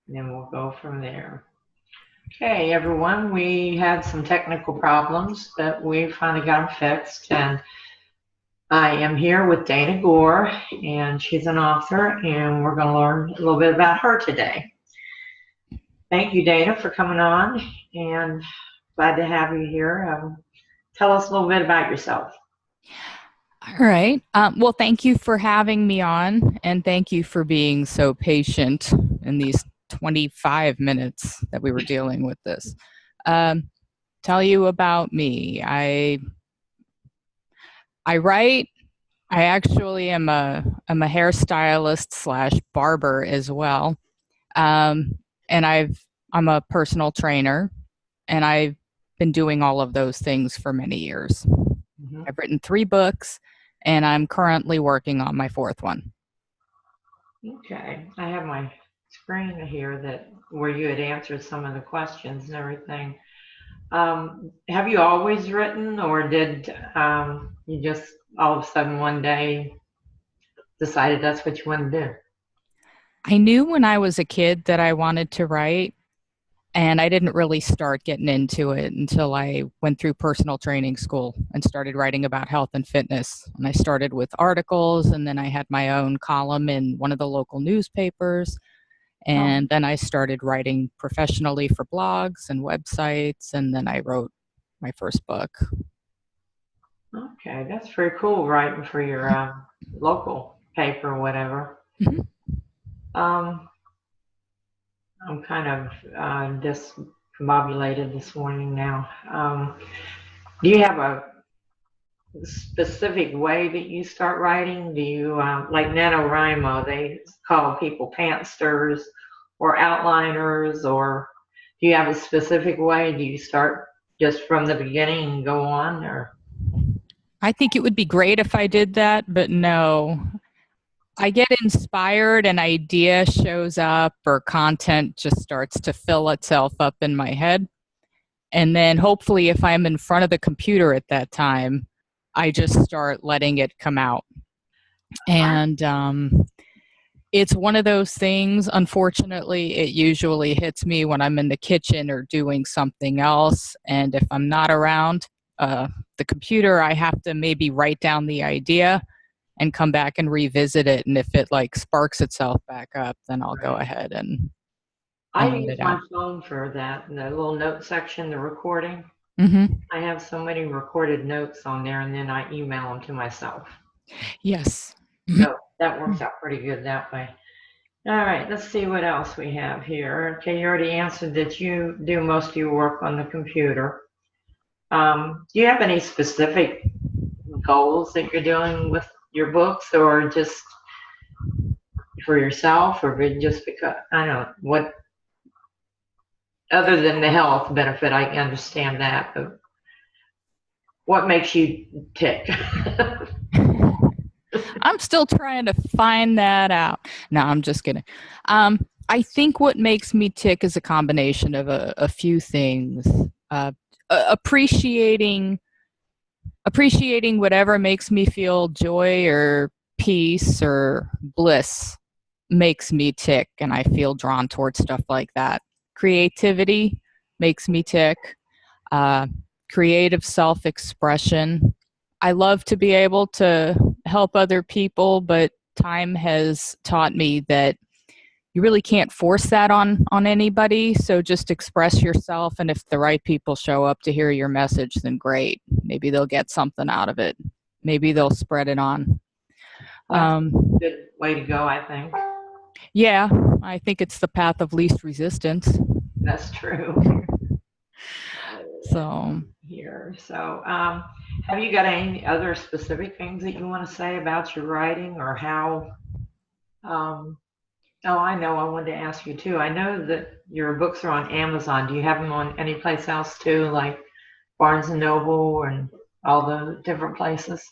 and then we'll go from there. Okay, everyone, we had some technical problems, but we finally got them fixed. And I am here with Dana Gore, and she's an author, and we're going to learn a little bit about her today. Thank you, Dana, for coming on, and glad to have you here. Tell us a little bit about yourself. All right. Well, thank you for having me on, and thank you for being so patient in these 25 minutes that we were dealing with this. Tell you about me. I write. I actually am I'm a hairstylist slash barber as well, and I'm a personal trainer, and I've been doing all of those things for many years. Mm-hmm. I've written 3 books, and I'm currently working on my 4th one. Okay, I have my screen here that where you had answered some of the questions and everything. Have you always written, or did you just all of a sudden one day decided that's what you want to do? I knew when I was a kid that I wanted to write, and I didn't really start getting into it until I went through personal training school and started writing about health and fitness. And I started with articles, and then I had my own column in one of the local newspapers. And then I started writing professionally for blogs and websites, and then I wrote my first book. Okay, that's very cool, writing for your local paper or whatever. Mm-hmm. I'm kind of discombobulated this morning now. Do you have a specific way that you start writing? Do you, like NaNoWriMo, they call people pantsters or outliners, or do you have a specific way? Do you start just from the beginning and go on, or? I think it would be great if I did that, but no. I get inspired, an idea shows up, or content just starts to fill itself up in my head. And then hopefully, if I'm in front of the computer at that time, I just start letting it come out. And it's one of those things, unfortunately, it usually hits me when I'm in the kitchen or doing something else. And if I'm not around the computer, I have to maybe write down the idea and come back and revisit it. And if it like sparks itself back up, then I'll go ahead and I let use it my out. phone for that, in the little note section, the recording. Mm-hmm. I have so many recorded notes on there, and then I email them to myself. Yes. So that works out pretty good that way. All right, let's see what else we have here. Okay, you already answered that you do most of your work on the computer. Do you have any specific goals that you're doing with your books, or just for yourself, or just because, I don't know, what, other than the health benefit, I understand that, but what makes you tick? I'm still trying to find that out. No, I'm just kidding. I think what makes me tick is a combination of a few things. Appreciating whatever makes me feel joy or peace or bliss makes me tick, and I feel drawn towards stuff like that. Creativity makes me tick. Uh, Creative self-expression. I love to be able to help other people, but time has taught me that you really can't force that on anybody. So just express yourself, and if the right people show up to hear your message, then great. Maybe they'll get something out of it. Maybe they'll spread it on. That's a good way to go, I think. Yeah, I think it's the path of least resistance. That's true. So Here. So, have you got any other specific things that you want to say about your writing, or how? Oh, I know. I wanted to ask you too. I know that your books are on Amazon. Do you have them on any place else too, like Barnes and Noble and all the different places?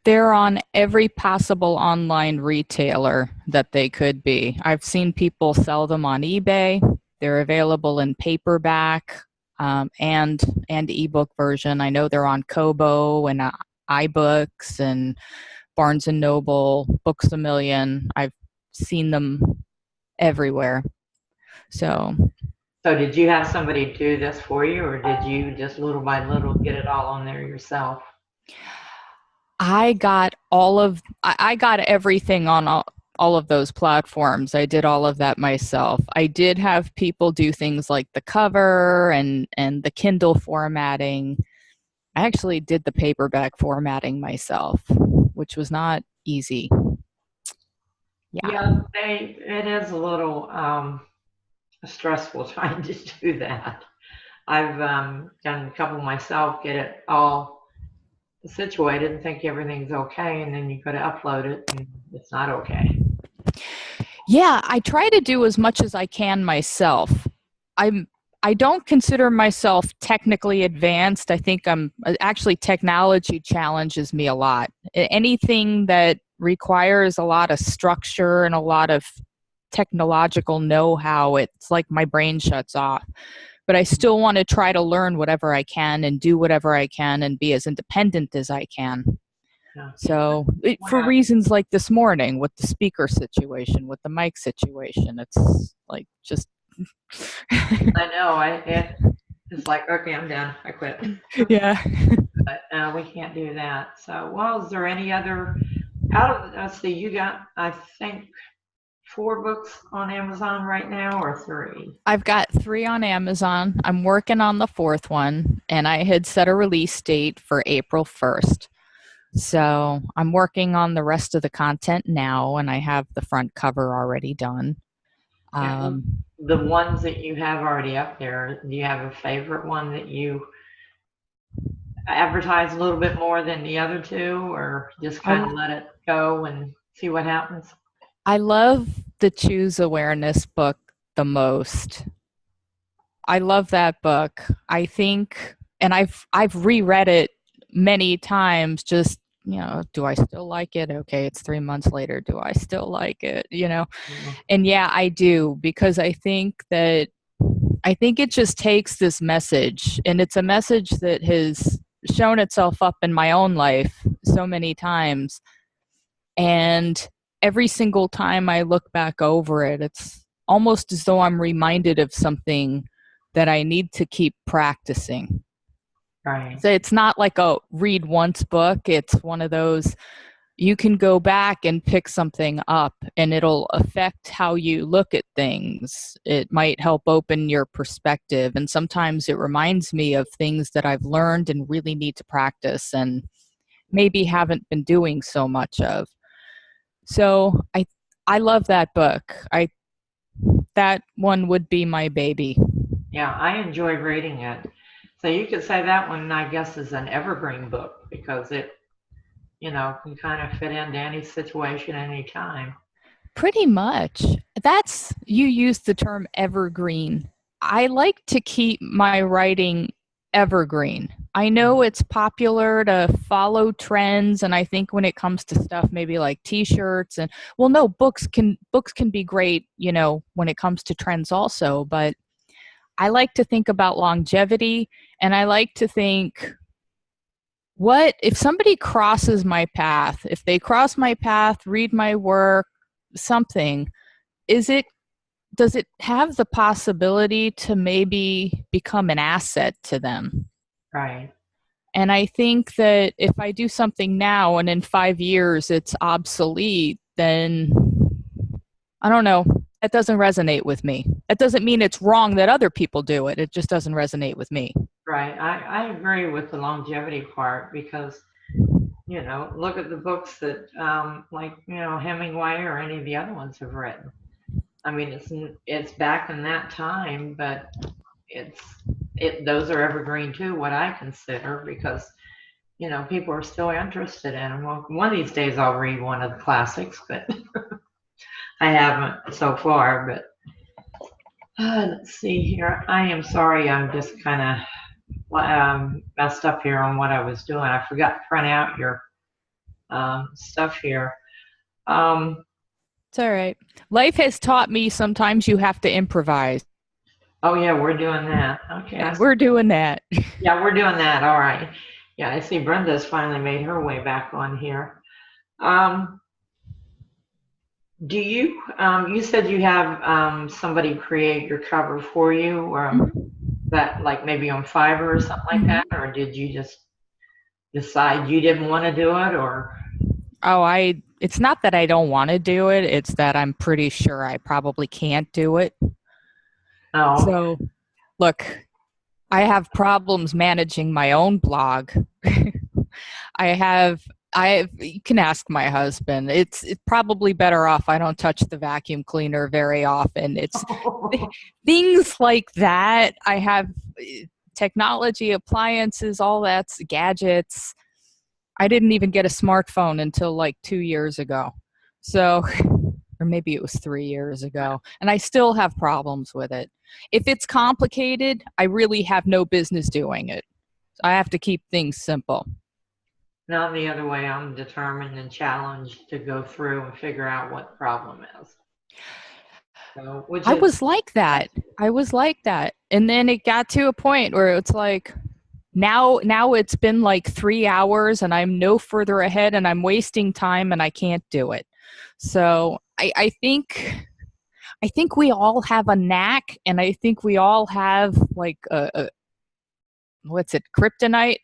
they're on every possible online retailer that they could be. I've seen people sell them on eBay. They're available in paperback and ebook version. I know they're on Kobo and iBooks and Barnes and Noble, Books a Million. I've seen them everywhere. So So did you have somebody do this for you, or did you just little by little get it all on there yourself? I got I got everything on all of those platforms. I did all of that myself. I did have people do things like the cover and the Kindle formatting. I actually did the paperback formatting myself, which was not easy. Yeah. Yeah, it is a little stressful trying to do that. I've done a couple myself, get it all situated and think everything's okay, and then you go to upload it and it's not okay. Yeah, I try to do as much as I can myself. I'm I don't consider myself technically advanced. I think I'm actually technology challenges me a lot. Anything that requires a lot of structure and a lot of technological know-how, it's like my brain shuts off. But I still want to try to learn whatever I can and do whatever I can and be as independent as I can. Yeah. So, for Well, reasons like this morning with the speaker situation, with the mic situation, it's like just. I know it's like, okay, I'm done. I quit. Yeah. But we can't do that. So, well, is there any other out of let's see, you got I think 4 books on Amazon right now or 3? I've got 3 on Amazon. I'm working on the 4th one, and I had set a release date for April 1st. So I'm working on the rest of the content now, and I have the front cover already done. Yeah, Um, the ones that you have already up there, do you have a favorite one that you advertise a little bit more than the other two, or just I, kind of let it go and see what happens? I love the Choose Awareness book the most. I love that book. I think, and I've reread it many times. Just do I still like it? Okay, it's 3 months later. Do I still like it? Mm. And yeah, I do because I think it just takes this message, and it's a message that has shown itself up in my own life so many times, and every single time I look back over it, it's almost as though I'm reminded of something that I need to keep practicing. Right, So it's not like a read once book. It's one of those you can go back and pick something up and it'll affect how you look at things. It might help open your perspective. And sometimes it reminds me of things that I've learned and really need to practice and maybe haven't been doing so much of. So I love that book. I That one would be my baby. yeah, I enjoy reading it. So you could say that one, I guess, is an evergreen book because it, can kind of fit into any situation, any time. Pretty much. That's You used the term evergreen. I like to keep my writing evergreen. I know it's popular to follow trends, and I think when it comes to stuff maybe like t-shirts and well no, books can be great, when it comes to trends also, but I like to think about longevity, and I like to think, what if somebody crosses my path? If they cross my path, read my work, something, is it does it have the possibility to maybe become an asset to them? Right, And I think that if I do something now and in 5 years it's obsolete, then I don't know. That doesn't resonate with me. That doesn't mean it's wrong that other people do it. It just doesn't resonate with me. right. I agree with the longevity part because, look at the books that, like, Hemingway or any of the other ones have written. I mean, it's back in that time, but it's those are evergreen too, what I consider, because people are still interested in them. Well, one of these days I'll read one of the classics, but I haven't so far. But let's see here. I am sorry, I'm just kind of messed up here on what I was doing. I forgot to print out your stuff here. Um, It's all right. Life has taught me sometimes you have to improvise, oh yeah, we're doing that. Okay, and we're doing that. yeah, we're doing that. All right. Yeah, I see Brenda's finally made her way back on here. Um, Do you, you said you have somebody create your cover for you, Mhm. that like maybe on Fiverr or something like that, Mhm. or did you just decide you didn't want to do it, or? Oh, it's not that I don't want to do it, it's that I'm pretty sure I probably can't do it. Oh, So, look, I have problems managing my own blog. I have you can ask my husband. It's probably better off I don't touch the vacuum cleaner very often. It's things like that. I have technology appliances, all that's gadgets. I didn't even get a smartphone until like 2 years ago. So, or maybe it was 3 years ago, and I still have problems with it. If it's complicated, I really have no business doing it. I have to keep things simple. not the other way. I'm determined and challenged to go through and figure out what the problem is. So, which I is, was like that. I was like that. And then it got to a point where it's like now it's been like 3 hours and I'm no further ahead and I'm wasting time and I can't do it. So I think we all have a knack and I think we all have like a what's it, kryptonite,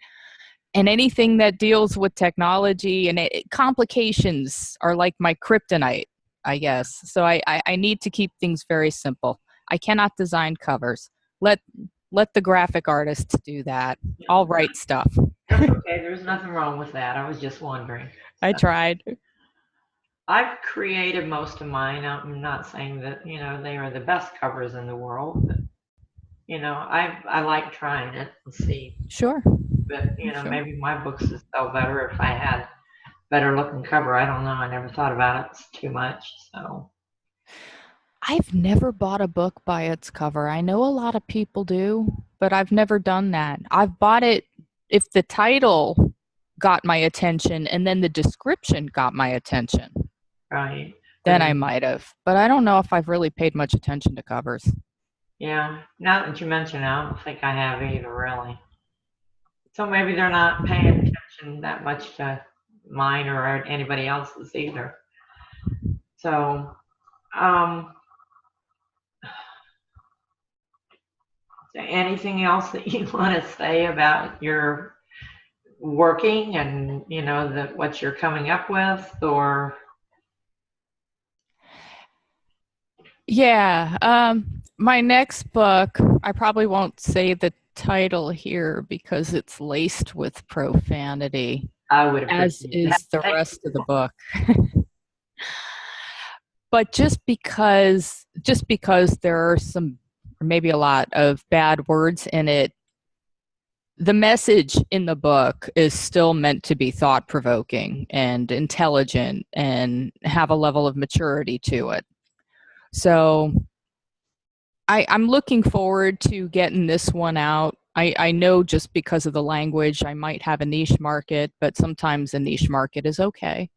and anything that deals with technology and complications are like my kryptonite, I guess. So I need to keep things very simple. I cannot design covers. let let the graphic artists do that. yeah, I'll write stuff. that's okay. There's nothing wrong with that. I was just wondering. I So, tried. I've created most of mine. I'm not saying that, they are the best covers in the world, but, I like trying it and see. Sure. But, Sure. maybe my books would sell better if I had better looking cover. I don't know. I never thought about it too much. So, I've never bought a book by its cover. I know a lot of people do, but I've never done that. I've bought it if the title got my attention and then the description got my attention. right. But Then I might have. But I don't know if I've really paid much attention to covers. yeah, now that you mention it, I don't think I have either, really. So maybe they're not paying attention that much to mine or anybody else's either. So, um, anything else that you want to say about your working and, what you're coming up with, or? Yeah. My next book, I probably won't say the title here because it's laced with profanity, I would as appreciate that. is the Thank rest of the book. But just because there are some, or maybe a lot of bad words in it, the message in the book is still meant to be thought provoking and intelligent and have a level of maturity to it. So I'm looking forward to getting this one out. I know just because of the language, I might have a niche market, but sometimes a niche market is okay.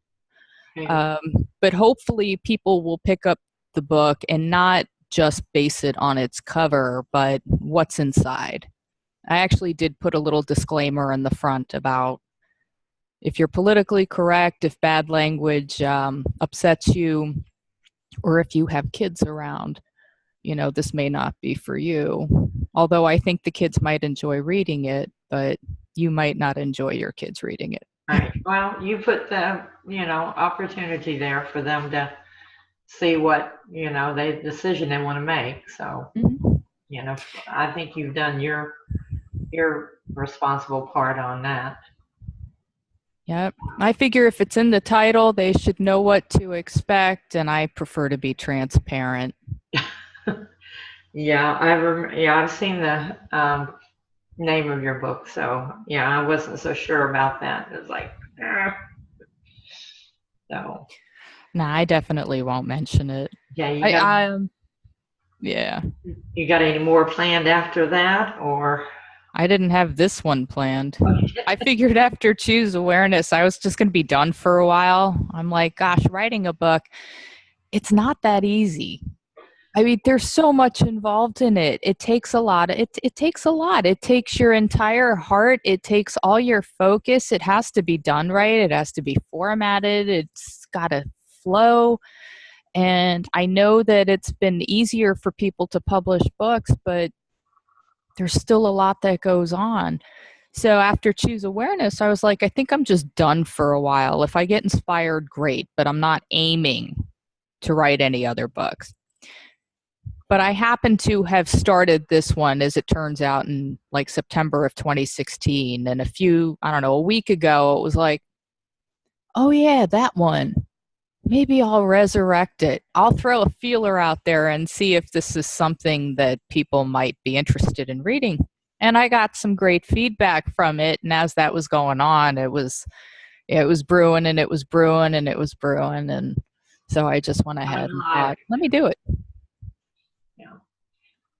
you. Um, but hopefully, people will pick up the book and not just base it on its cover, but what's inside. I actually did put a little disclaimer in the front about if you're politically correct, if bad language upsets you, or if you have kids around, this may not be for you. Although I think the kids might enjoy reading it, but you might not enjoy your kids reading it. Right. Well, you put the, opportunity there for them to see what, the decision they want to make. So, Mhm. you know, I think you've done your responsible part on that. Yep. I figure if it's in the title, they should know what to expect, and I prefer to be transparent. Yeah, I've seen the name of your book, so yeah, I wasn't so sure about that. It was like, so Nah, I definitely won't mention it. yeah, I, I yeah. you got any more planned after that, or? I didn't have this one planned. Okay. I figured after Choose Awareness, I was just going to be done for a while. I'm like, gosh, writing a book, it's not that easy. I mean, there's so much involved in it. It takes a lot. It takes a lot. It takes your entire heart. It takes all your focus. It has to be done right. It has to be formatted. It's got to flow. And I know that it's been easier for people to publish books, but there's still a lot that goes on. So after Choose Awareness, I was like, I think I'm just done for a while. If I get inspired, great, but I'm not aiming to write any other books. But I happen to have started this one, as it turns out, in like September of 2016. And a week ago, it was like, oh yeah, that one. Maybe I'll resurrect it. I'll throw a feeler out there and see if this is something that people might be interested in reading. And I got some great feedback from it. And as that was going on, it was brewing and it was brewing and it was brewing. And so I just went ahead and thought, let me do it. Yeah.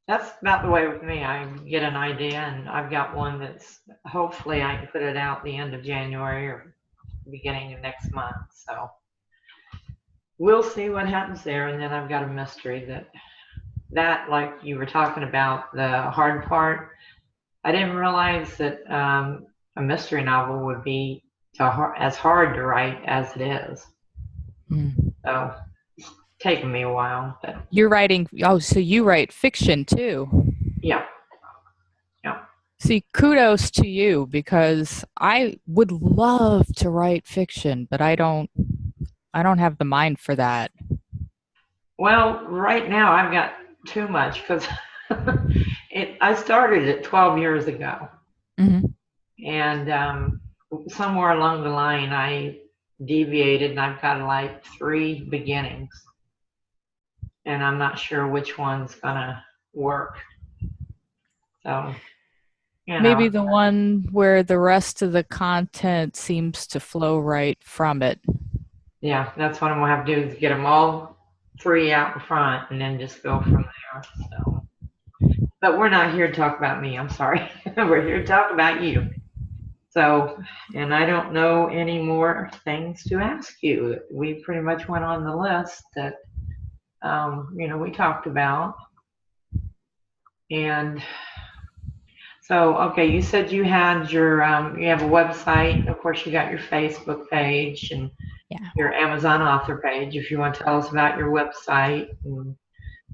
That's about the way with me. I get an idea and I've got one that's hopefully I can put it out the end of January or beginning of next month. So we'll see what happens there. And then I've got a mystery that like you were talking about, the hard part. I didn't realize that a mystery novel would be as hard to write as it is. So it's taken me a while. But you're writing, so you write fiction too. Yeah. See, kudos to you, because I would love to write fiction, but I don't have the mind for that. Well, right now I've got too much because I started it 12 years ago. Mm-hmm. And somewhere along the line I deviated and I've got like 3 beginnings. And I'm not sure which one's gonna work. So, maybe the one where the rest of the content seems to flow right from it. Yeah, that's what I'm gonna have to do, is get them all 3 out in front and then just go from there. So, but we're not here to talk about me. I'm sorry. We're here to talk about you. So, and I don't know any more things to ask you. We pretty much went on the list that we talked about. And so, okay, you said you had you have a website. Of course, you got your Facebook page and your Amazon author page. If you want to tell us about your website and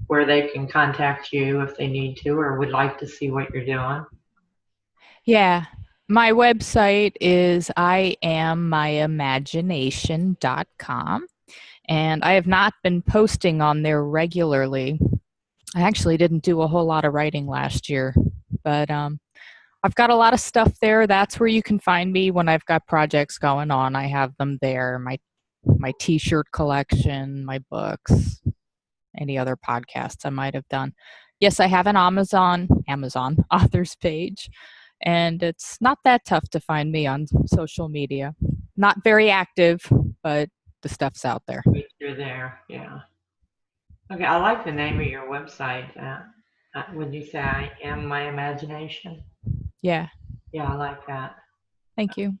where they can contact you if they need to or would like to see what you're doing. Yeah. My website is IamMyImagination.com. And I have not been posting on there regularly. I actually didn't do a whole lot of writing last year, but I've got a lot of stuff there. That's where you can find me when I've got projects going on. I have them there. My t-shirt collection, my books, any other podcasts I might have done. Yes, I have an Amazon authors page, and it's not that tough to find me on social media. Not very active, but the stuff's out there. You're there, yeah. Okay, I like the name of your website. Would you say I Am My Imagination? Yeah. Yeah, I like that. Thank you.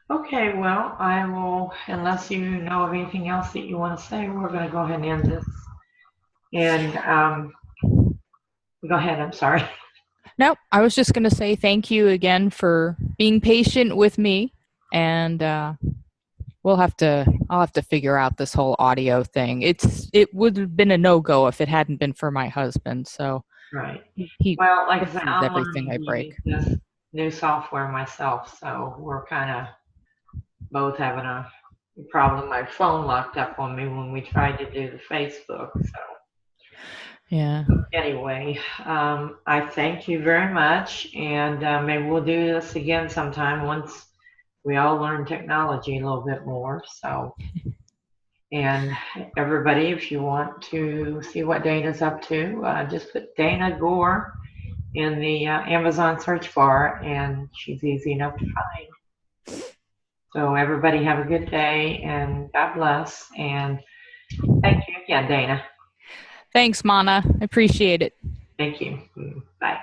Okay, well, I will, unless you know of anything else that you want to say, we're going to go ahead and end this. And go ahead, I'm sorry. Nope, I was just going to say thank you again for being patient with me. And I'll have to figure out this whole audio thing. It would have been a no-go if it hadn't been for my husband. So right. He well, like I said, I'm everything I break. this new software myself, so we're kind of both having a problem. My phone locked up on me when we tried to do the Facebook. So yeah. Anyway, I thank you very much, and maybe we'll do this again sometime once we all learn technology a little bit more. So, and everybody, if you want to see what Dana's up to, just put Dana Gore in the Amazon search bar, and she's easy enough to find. So everybody have a good day, and God bless, and thank you again, Dana. Thanks, Mana. I appreciate it. Thank you. Bye.